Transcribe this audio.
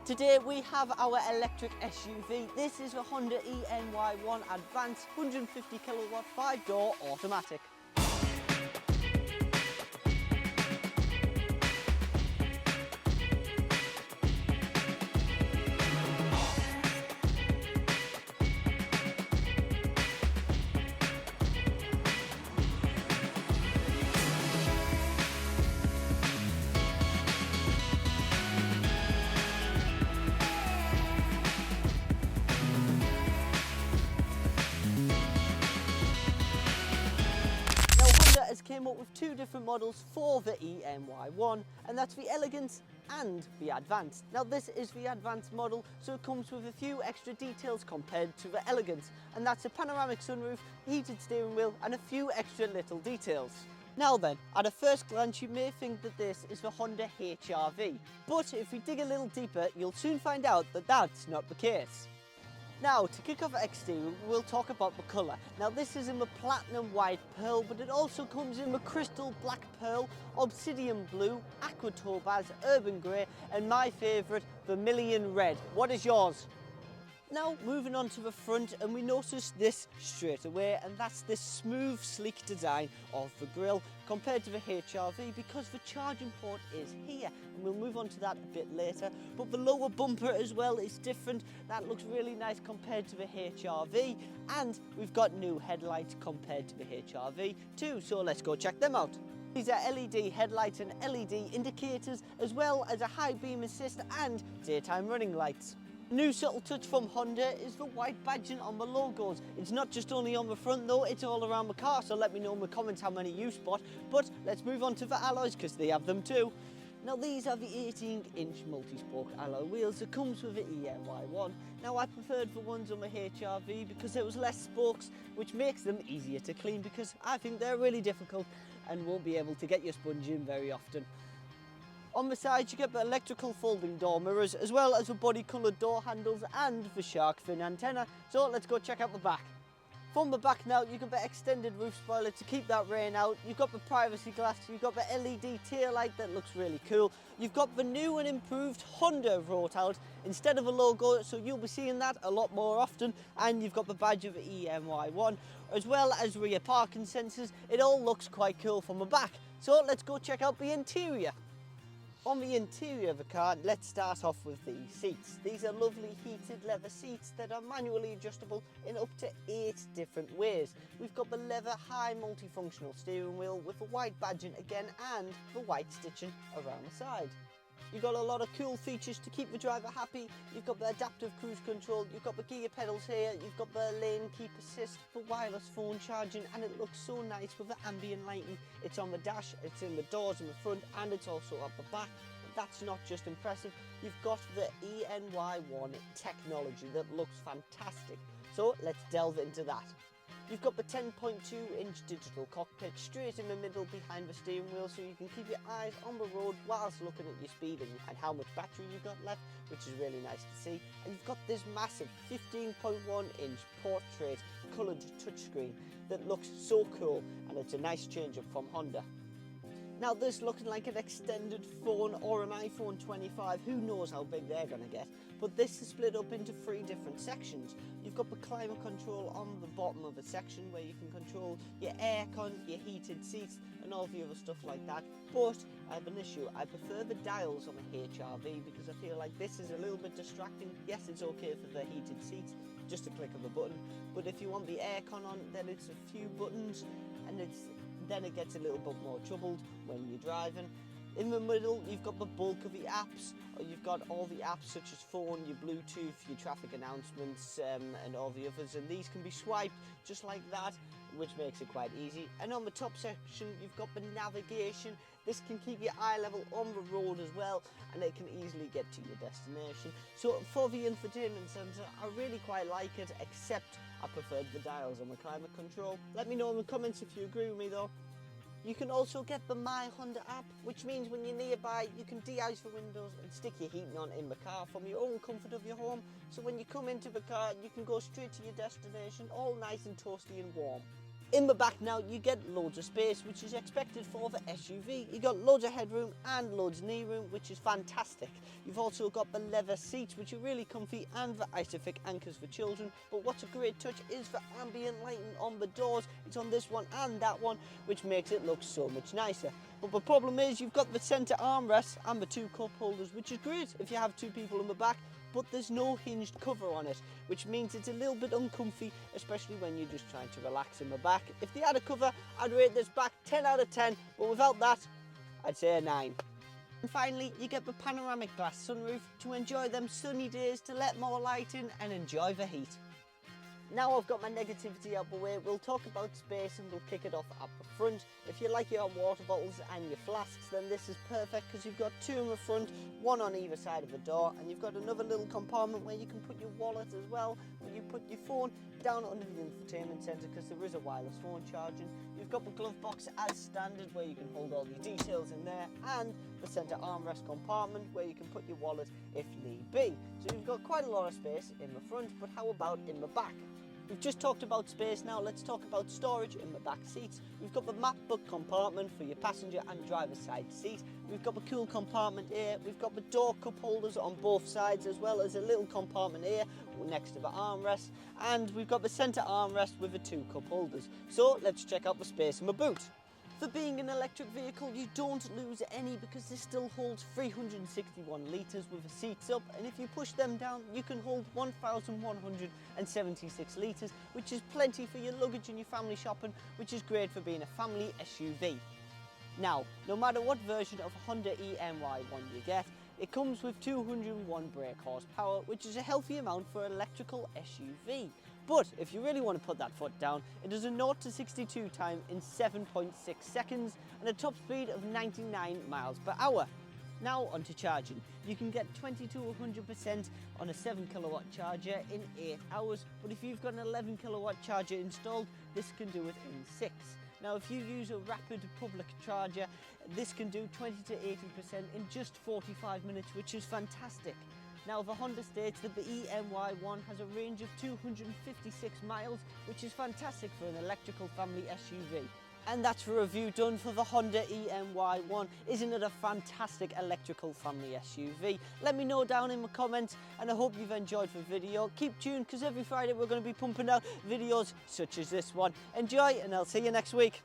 Today we have our electric SUV. This is the Honda E-NY1 Advance 150 kilowatt 5-door automatic. Has came up with two different models for the E-NY1, and that's the Elegance and the Advance. Now this is the Advance model, so it comes with a few extra details compared to the Elegance, and that's a panoramic sunroof, heated steering wheel and a few extra little details. Now then, at a first glance you may think that this is the Honda HR-V, but if we dig a little deeper you'll soon find out that that's not the case. Now, to kick off the exterior, we'll talk about the colour. Now, this is in the platinum white pearl, but it also comes in the crystal black pearl, obsidian blue, aqua topaz, urban grey, and my favourite, vermilion red. What is yours? Now, moving on to the front, and we notice this straight away, and that's this smooth, sleek design of the grille compared to the HR-V, because the charging port is here, and we'll move on to that a bit later. But the lower bumper as well is different. That looks really nice compared to the HR-V, and we've got new headlights compared to the HR-V too, so let's go check them out. These are LED headlights and LED indicators, as well as a high beam assist and daytime running lights. New subtle touch from Honda is the white badging on the logos. It's not just only on the front though, it's all around the car, so let me know in the comments how many you spot. But let's move on to the alloys because they have them too. Now these are the 18-inch multi-spoke alloy wheels that comes with the E-NY1. Now I preferred the ones on the HR-V because there was less spokes, which makes them easier to clean, because I think they're really difficult and won't be able to get your sponge in very often. On the sides you get the electrical folding door mirrors, as well as the body coloured door handles and the shark fin antenna. So let's go check out the back. From the back now you get the extended roof spoiler to keep that rain out. You've got the privacy glass, you've got the LED tail light that looks really cool. You've got the new and improved Honda wrote out instead of a logo, so you'll be seeing that a lot more often. And you've got the badge of the E-NY1, as well as rear parking sensors. It all looks quite cool from the back. So let's go check out the interior. On the interior of the car, let's start off with the seats. These are lovely heated leather seats that are manually adjustable in up to 8 different ways. We've got the leather high multifunctional steering wheel with the white badging again and the white stitching around the side. You've got a lot of cool features to keep the driver happy. You've got the adaptive cruise control, you've got the gear pedals here, you've got the lane keep assist, the wireless phone charging, and it looks so nice with the ambient lighting. It's on the dash, it's in the doors in the front, and it's also at the back. But that's not just impressive, you've got the E-NY1 technology that looks fantastic. So let's delve into that. You've got the 10.2-inch digital cockpit straight in the middle behind the steering wheel, so you can keep your eyes on the road whilst looking at your speed and how much battery you've got left, which is really nice to see. And you've got this massive 15.1-inch portrait coloured touchscreen that looks so cool, and it's a nice change up from Honda. Now this looking like an extended phone or an iPhone 25, who knows how big they're going to get, but this is split up into 3 different sections. You've got the climate control on the bottom of a section where you can control your aircon, your heated seats and all the other stuff like that. But I have an issue, I prefer the dials on the HR-V because I feel like this is a little bit distracting. Yes, it's okay for the heated seats, just a click of a button, but if you want the aircon on, then it's a few buttons, and then it gets a little bit more troubled when you're driving. In the middle, you've got the bulk of the apps, or you've got all the apps such as phone, your Bluetooth, your traffic announcements, and all the others, and these can be swiped just like that, which makes it quite easy. And on the top section, you've got the navigation. This can keep your eye level on the road as well, and it can easily get to your destination. So for the infotainment centre, I really quite like it, except I preferred the dials on the climate control. Let me know in the comments if you agree with me though. You can also get the My Honda app, which means when you're nearby you can de-ice the windows and stick your heating on in the car from your own comfort of your home. So when you come into the car you can go straight to your destination all nice and toasty and warm. In the back now, you get loads of space, which is expected for the SUV. You got loads of headroom and loads of knee room, which is fantastic. You've also got the leather seats, which are really comfy, and the Isofix anchors for children. But what's a great touch is the ambient lighting on the doors. It's on this one and that one, which makes it look so much nicer. But the problem is you've got the centre armrests and the 2 cup holders, which is great if you have 2 people in the back, but there's no hinged cover on it, which means it's a little bit uncomfy, especially when you're just trying to relax in the back. If they had a cover, I'd rate this back 10 out of 10, but without that, I'd say a 9. And finally, you get the panoramic glass sunroof to enjoy them sunny days, to let more light in and enjoy the heat. Now I've got my negativity out the way, we'll talk about space and we'll kick it off at the front. If you like your water bottles and your flasks, then this is perfect because you've got 2 in the front, 1 on either side of the door, and you've got another little compartment where you can put your wallet as well, where you put your phone down under the infotainment centre because there is a wireless phone charging. You've got the glove box as standard where you can hold all your details in there, and the centre armrest compartment where you can put your wallet if need be. So you've got quite a lot of space in the front, but how about in the back? We've just talked about space, now let's talk about storage in the back seats. We've got the map book compartment for your passenger and driver's side seat. We've got the cool compartment here. We've got the door cup holders on both sides, as well as a little compartment here next to the armrest. And we've got the centre armrest with the 2 cup holders. So let's check out the space in the boot. For being an electric vehicle, you don't lose any because this still holds 361 litres with the seats up, and if you push them down, you can hold 1,176 litres, which is plenty for your luggage and your family shopping, which is great for being a family SUV. Now, no matter what version of Honda E-NY1 you get, it comes with 201 brake horsepower, which is a healthy amount for an electrical SUV. But if you really want to put that foot down, it does a 0 to 62 time in 7.6 seconds and a top speed of 99 miles per hour. Now onto charging. You can get 20 to 100% on a 7 kilowatt charger in 8 hours, but if you've got an 11 kilowatt charger installed, this can do it in 6. Now if you use a rapid public charger, this can do 20 to 80% in just 45 minutes, which is fantastic. Now the Honda states that the E-NY1 has a range of 256 miles, which is fantastic for an electrical family SUV. And that's the review done for the Honda E-NY1. Isn't it a fantastic electrical family SUV? Let me know down in the comments, and I hope you've enjoyed the video. Keep tuned because every Friday we're going to be pumping out videos such as this one. Enjoy, and I'll see you next week.